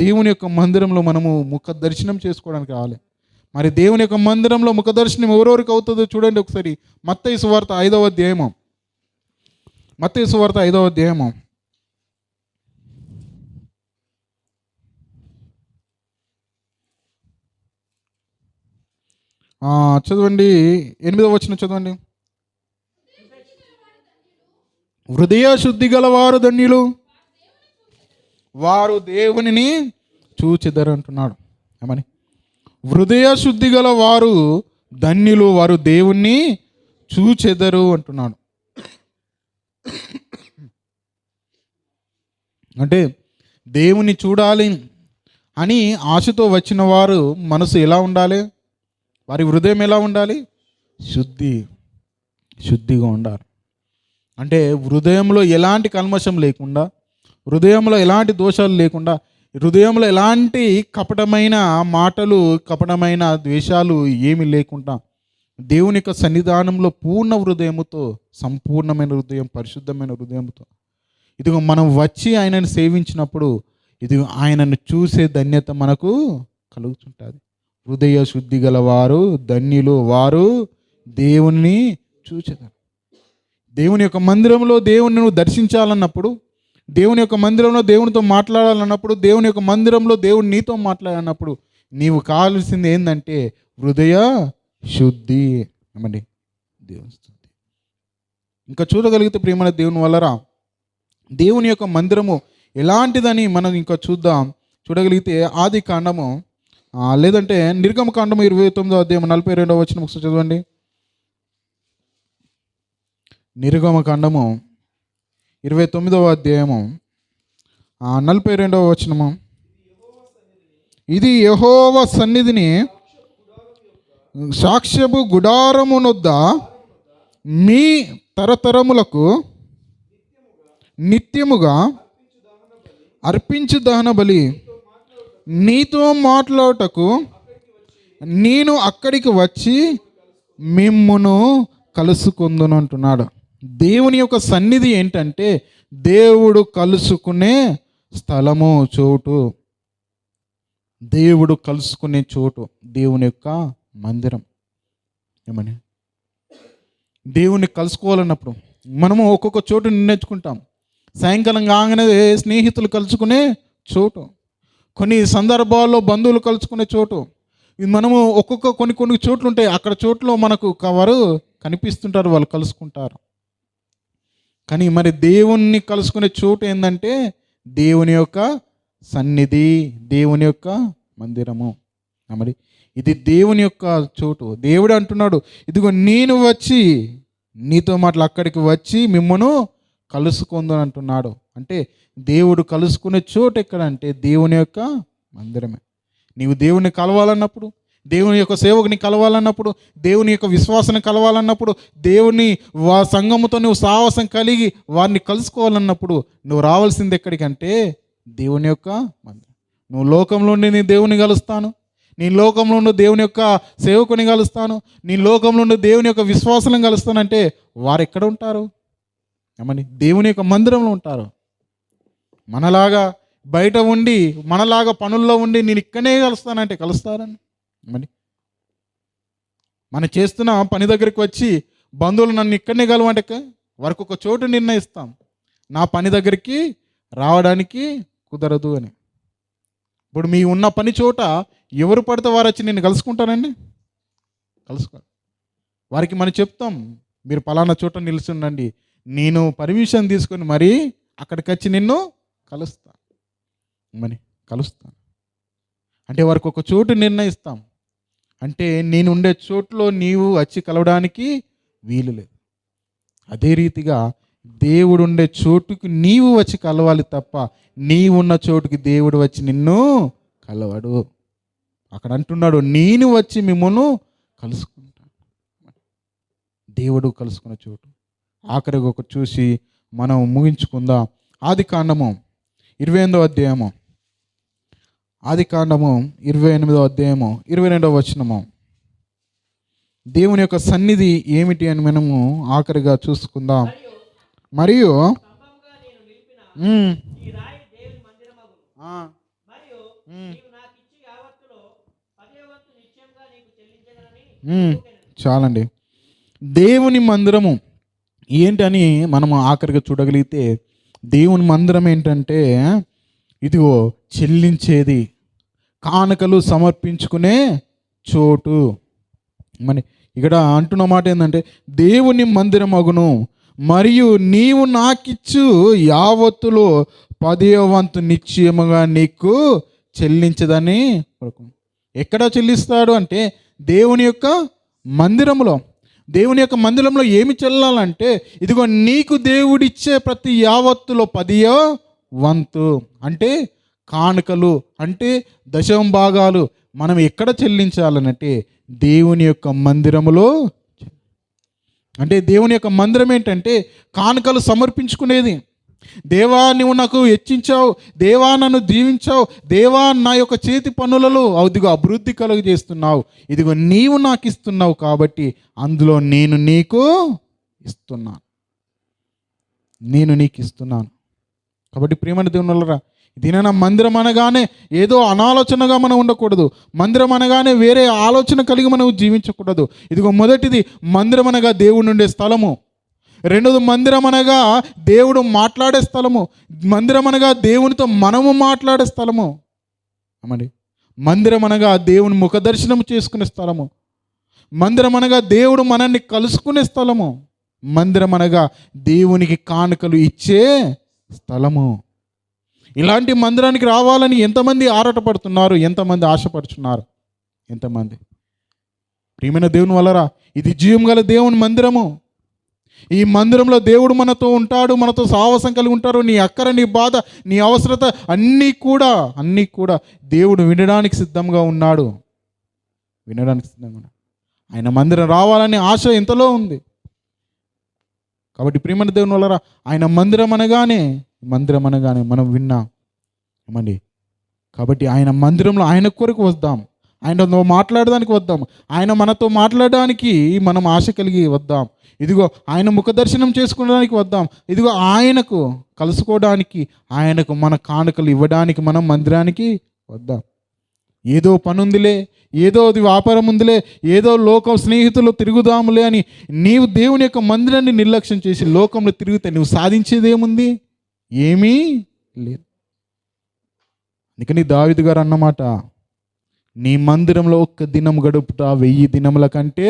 దేవుని యొక్క మందిరంలో మనము ముఖ దర్శనం చేసుకోవడానికి రావాలి. మరి దేవుని యొక్క మందిరంలో ముఖ దర్శనం ఎవరెవరికి అవుతుందో చూడండి ఒకసారి. మత్తయి సువార్త 5వ అధ్యాయము, చదవండి, 8వ వచనం చదవండి. హృదయ శుద్ధి గలవారు ధన్యులు, వారు దేవునిని చూచెదరు అంటున్నాడు. ఏమని? హృదయ శుద్ధి గల వారు ధన్యులు, వారు దేవుణ్ణి చూచెదరు అంటున్నాడు. అంటే దేవుని చూడాలి అని ఆశతో వచ్చిన వారు మనసు ఎలా ఉండాలి? వారి హృదయం ఎలా ఉండాలి? శుద్ధిగా ఉండాలి. అంటే హృదయంలో ఎలాంటి కల్మషం లేకుండా, హృదయంలో ఎలాంటి దోషాలు లేకుండా, హృదయంలో ఎలాంటి కపటమైన మాటలు, కపటమైన ద్వేషాలు ఏమి లేకుండా, దేవుని యొక్క సన్నిధానంలో పూర్ణ హృదయముతో, సంపూర్ణమైన హృదయం, పరిశుద్ధమైన హృదయంతో ఇదిగో మనం వచ్చి ఆయనను సేవించినప్పుడు ఇదిగో ఆయనను చూసే ధన్యత మనకు కలుగుతుంటుంది. హృదయ శుద్ధి గల వారు ధన్యులు, వారు దేవుని చూచెదరు. దేవుని యొక్క మందిరంలో దేవుని నువ్వు దర్శించాలన్నప్పుడు, దేవుని యొక్క మందిరంలో దేవునితో మాట్లాడాలన్నప్పుడు, దేవుని యొక్క మందిరంలో దేవుడు నీతో మాట్లాడాలన్నప్పుడు నీవు కావాల్సింది ఏంటంటే హృదయ శుద్ధి. ఏమండి? దేవుని స్తుతి. ఇంకా చూడగలిగితే ప్రియమైన దేవుని వల్లరా దేవుని యొక్క మందిరము ఎలాంటిదని మనం ఇంకా చూడగలిగితే ఆది కాండము లేదంటే నిర్గమకాండము 29వ అధ్యాయం 42వ వచనం ఒకసారి చదవండి. నిర్గమకాండము 29వ అధ్యాయము 42వ వచనము. ఇది యెహోవా సన్నిధిని సాక్ష్యపు గుడారమునొద్ద మీ తరతరములకు నిత్యముగా అర్పించు దహన బలి నీతో మాట్లాడుటకు నేను అక్కడికి వచ్చి మిమ్మును కలుసుకుందును అంటున్నాడు. దేవుని యొక్క సన్నిధి ఏంటంటే దేవుడు కలుసుకునే స్థలము, చోటు. దేవుడు కలుసుకునే చోటు దేవుని యొక్క మందిరం. ఏమని? దేవుని కలుసుకోవాలన్నప్పుడు మనము ఒక్కొక్క చోటు నిర్ణయించుకుంటాం. సాయంకాలం కాగానే స్నేహితులు కలుసుకునే చోటు, కొన్ని సందర్భాల్లో బంధువులు కలుసుకునే చోటు. ఇది మనము ఒక్కొక్క కొన్ని చోట్లు ఉంటాయి. అక్కడ చోట్లో మనకు వారు కనిపిస్తుంటారు, వాళ్ళు కలుసుకుంటారు. కానీ మరి దేవుణ్ణి కలుసుకునే చోటు ఏంటంటే దేవుని యొక్క సన్నిధి, దేవుని యొక్క మందిరము. మరి ఇది దేవుని యొక్క చోటు. దేవుడు అంటున్నాడు, ఇదిగో నేను వచ్చి నీతో మాటలు అక్కడికి వచ్చి మిమ్మను కలుసుకుందని అంటున్నాడు. అంటే దేవుడు కలుసుకునే చోటు ఎక్కడంటే దేవుని యొక్క మందిరమే. నీవు దేవుని కలవాలన్నప్పుడు, దేవుని యొక్క సేవకుని కలవాలన్నప్పుడు, దేవుని యొక్క విశ్వాసాన్ని కలవాలన్నప్పుడు, దేవుని సంఘముతో నువ్వు సావాసం కలిగి వారిని కలుసుకోవాలన్నప్పుడు నువ్వు రావాల్సింది ఎక్కడికంటే దేవుని యొక్క మందిరం. నువ్వు లోకంలో ఉండి నీ దేవుని కలుస్తాను, నీ లోకంలో ఉండి దేవుని యొక్క సేవకుని కలుస్తాను, నీ లోకంలో ఉండి దేవుని యొక్క విశ్వాసాలను కలుస్తానంటే వారు ఎక్కడ ఉంటారు? ఏమని? దేవుని యొక్క మందిరంలో ఉంటారు. మనలాగా బయట ఉండి, మనలాగా పనుల్లో ఉండి నేను ఇక్కడనే కలుస్తానంటే కలుస్తారని మరి? మనం చేస్తున్న పని దగ్గరికి వచ్చి బంధువులు నన్ను ఇక్కడనే కలవంటే వారికి ఒక చోటు నిర్ణయిస్తాం, నా పని దగ్గరికి రావడానికి కుదరదు అని. ఇప్పుడు మీ ఉన్న పని చోట ఎవరు పడితే వారు వచ్చి నిన్ను కలుసుకుంటారండి? కలుసుకో. వారికి మనం చెప్తాం, మీరు పలానా చోట నిలిచి ఉండండి, నేను పర్మిషన్ తీసుకొని మరీ అక్కడికి వచ్చి నిన్ను కలుస్తాను అంటే వారికి ఒక చోటు నిర్ణయిస్తాం. అంటే నేను ఉండే చోటులో నీవు వచ్చి కలవడానికి వీలు లేదు. అదే రీతిగా దేవుడు ఉండే చోటుకి నీవు వచ్చి కలవాలి తప్ప నీవు ఉన్న చోటుకి దేవుడు వచ్చి నిన్ను కలవడు. అక్కడ అంటున్నాడు, నేను వచ్చి మిమ్మల్ని కలుసుకుంటాను. దేవుడు కలుసుకున్న చోటు. ఆఖరికి ఒక చూసి మనం ముగించుకుందాం. ఆదికాండము 28వ అధ్యాయము, ఆదికాండము 28వ అధ్యాయము 22వ వచనము. దేవుని యొక్క సన్నిధి ఏమిటి అని మనము ఆఖరిగా చూసుకుందాం. మరియు స్తంభముగా నేను నిలిపిన ఈ రాయి దేవుని మందిరమగును. మరియు నీవు నాకు ఇచ్చి యావత్తులో 10వ వంతు నిశ్చయంగా నీకు చెల్లించగలని. చాలండి. దేవుని మందిరము ఏంటని మనము ఆఖరిగా చూడగలిగితే, దేవుని మందిరం ఏంటంటే ఇదిగో చెల్లించేది, కానుకలు సమర్పించుకునే చోటు. మరి ఇక్కడ అంటున్న మాట ఏంటంటే దేవుని మందిరం అగును, మరియు నీవు నాకిచ్చు యావత్తులో 10వ వంతు నిశ్చయముగా నీకు చెల్లించదని. ఎక్కడ చెల్లిస్తాడు అంటే దేవుని యొక్క మందిరములో. దేవుని యొక్క మందిరంలో ఏమి చెల్లాలంటే ఇదిగో నీకు దేవుడిచ్చే ప్రతి యావత్తులో 10వ వంతు అంటే కానుకలు, అంటే దశమ భాగాలు మనం ఎక్కడ చెల్లించాలనంటే దేవుని యొక్క మందిరములో. అంటే దేవుని యొక్క మందిరం ఏంటంటే కానుకలు సమర్పించుకునేది. దేవా నువ్వు నాకు హెచ్చించావు, దేవా నన్ను దీవించావు, దేవా నా యొక్క చేతి పనులలో ఇదిగో అభివృద్ధి కలుగజేస్తున్నావు, ఇదిగో నీవు నాకు ఇస్తున్నావు కాబట్టి అందులో నేను నీకు ఇస్తున్నాను, నేను నీకు ఇస్తున్నాను. కాబట్టి ప్రియమైన దేవుని వల్లరా, దీనైనా మందిరం అనగానే ఏదో అనాలోచనగా మనం ఉండకూడదు. మందిరం అనగానే వేరే ఆలోచన కలిగి మనం జీవించకూడదు. ఇదిగో మొదటిది మందిరం అనగా దేవుడు ఉండే స్థలము. రెండోది మందిరం అనగా దేవుడు మాట్లాడే స్థలము. మందిరం అనగా దేవునితో మనము మాట్లాడే స్థలము. అమ్మడి, మందిరం అనగా దేవుని ముఖదర్శనం చేసుకునే స్థలము. మందిరం అనగా దేవుడు మనల్ని కలుసుకునే స్థలము. మందిరం అనగా దేవునికి కానుకలు ఇచ్చే స్థలము. ఇలాంటి మందిరానికి రావాలని ఎంతమంది ఆరాటపడుతున్నారు, ఎంతమంది ఆశపడుతున్నారు, ఎంతమంది. ప్రియమైన దేవుని వల్లరా, ఇది జీవం గల దేవుని మందిరము. ఈ మందిరంలో దేవుడు మనతో ఉంటాడు, మనతో సావాసం కలిగి ఉంటారు. నీ అక్కర, నీ బాధ, నీ అవసరత అన్నీ కూడా దేవుడు వినడానికి సిద్ధంగా ఉన్నాడు. వినడానికి సిద్ధంగా ఉన్నాడు. ఆయన మందిరం రావాలనే ఆశ ఎంతలో ఉంది. కాబట్టి ప్రియమైన దేవుని వల్లరా, ఆయన మందిరం అనగానే మనం విన్నాం. ఏమండి, కాబట్టి ఆయన మందిరంలో ఆయన కొరకు వద్దాం, ఆయనతో మాట్లాడడానికి వద్దాం, ఆయన మనతో మాట్లాడడానికి మనం ఆశ కలిగి వద్దాం. ఇదిగో ఆయన ముఖదర్శనం చేసుకోవడానికి వద్దాం. ఇదిగో ఆయనకు కలుసుకోవడానికి, ఆయనకు మన కానుకలు ఇవ్వడానికి మనం మందిరానికి వద్దాం. ఏదో పని ఉందిలే, ఏదో వ్యాపారం ఉందిలే, ఏదో లోకం స్నేహితులు తిరుగుదాములే అని నీవు దేవుని యొక్క మందిరాన్ని నిర్లక్ష్యం చేసి లోకంలో తిరిగితే నువ్వు సాధించేది ఏముంది? ఏమీ లేదు. అందుకని దావీదు గారు అన్నమాట, నీ మందిరంలో ఒక్క దినం గడుపుట 1000 దినముల కంటే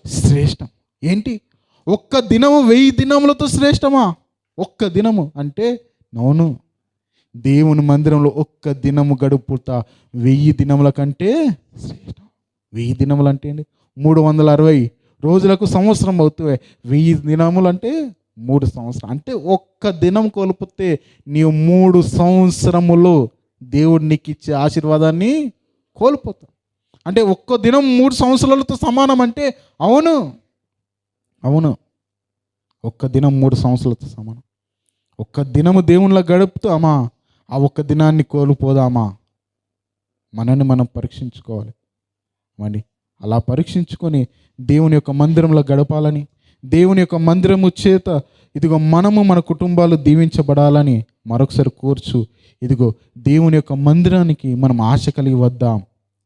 శ్రేష్టం. ఏంటి, ఒక్క దినము 1000 దినములతో శ్రేష్టమా? ఒక్క దినము అంటే నౌను, దేవుని మందిరంలో ఒక్క దినము గడుపుట 1000 దినముల కంటే శ్రేష్టం. 1000 దినములు అంటే అండి 360 రోజులకు సంవత్సరం అవుతాయి. 1000 దినములు అంటే 3 సంవత్సరాలు. అంటే ఒక్క దినం కోల్పోతే నీవు 3 సంవత్సరములు దేవుడు నీకు ఇచ్చే ఆశీర్వాదాన్ని కోల్పోతావు. అంటే ఒక్క దినం 3 సంవత్సరాలతో సమానం అంటే అవును, అవును, ఒక్క దినం 3 సంవత్సరాలతో సమానం. ఒక్క దినము దేవునిలో గడుపుతామా, ఆ ఒక్క దినాన్ని కోల్పోదామా? మనల్ని మనం పరీక్షించుకోవాలి. మరి అలా పరీక్షించుకొని దేవుని యొక్క మందిరంలో గడపాలని, దేవుని యొక్క మందిరము చేత ఇదిగో మనము మన కుటుంబాలు దీవించబడాలని మరొకసారి కోర్చు. ఇదిగో దేవుని యొక్క మందిరానికి మనం ఆశ కలిగి వద్దాం,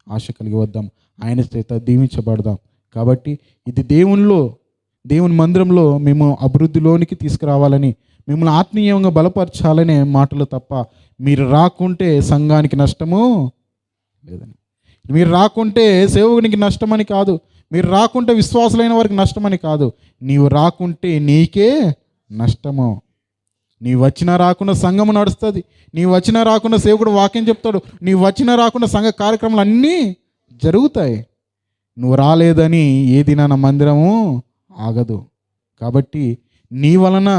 ఆశ కలిగి వద్దాం, ఆయన చేత దీవించబడదాం. కాబట్టి ఇది దేవుని మందిరంలో మేము అభివృద్ధిలోనికి తీసుకురావాలని, మిమ్మల్ని ఆత్మీయంగా బలపరచాలనే మాటలు తప్ప, మీరు రాకుంటే సంఘానికి నష్టము లేదని, మీరు రాకుంటే సేవకునికి నష్టమని కాదు, మీరు రాకుంటే విశ్వాసులైన వారికి నష్టమని కాదు, నీవు రాకుంటే నీకే నష్టము. నీవు వచ్చినా రాకుండా సంఘము నడుస్తుంది, నీవు వచ్చినా రాకుండా సేవకుడు వాక్యం చెప్తాడు, నీవు వచ్చినా రాకుండా సంఘ కార్యక్రమాలు అన్నీ జరుగుతాయి. నువ్వు రాలేదని ఏ దినాన మందిరము ఆగదు. కాబట్టి నీ వలన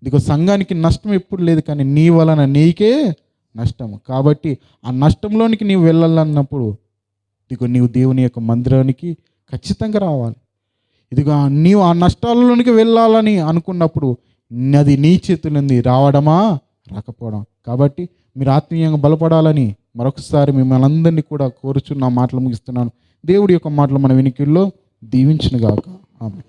ఇదిగో సంఘానికి నష్టం ఎప్పుడు లేదు, కానీ నీ వలన నీకే నష్టము. కాబట్టి ఆ నష్టంలోనికి నీవు వెళ్ళాలన్నప్పుడు ఇదిగో నీవు దేవుని యొక్క మందిరానికి ఖచ్చితంగా రావాలి. ఇదిగో నీవు ఆ నష్టాలలోనికి వెళ్ళాలని అనుకున్నప్పుడు అది నీ చేతులు ఉంది, రావడమా రాకపోవడం. కాబట్టి మీరు ఆత్మీయంగా బలపడాలని మరొకసారి మిమ్మల్ని అందరినీ కూడా కోరుచు నా మాటలు ముగిస్తున్నాను. దేవుడి యొక్క మాటలు మన వినికిడిలో దీవించునుగాక. ఆమేన్.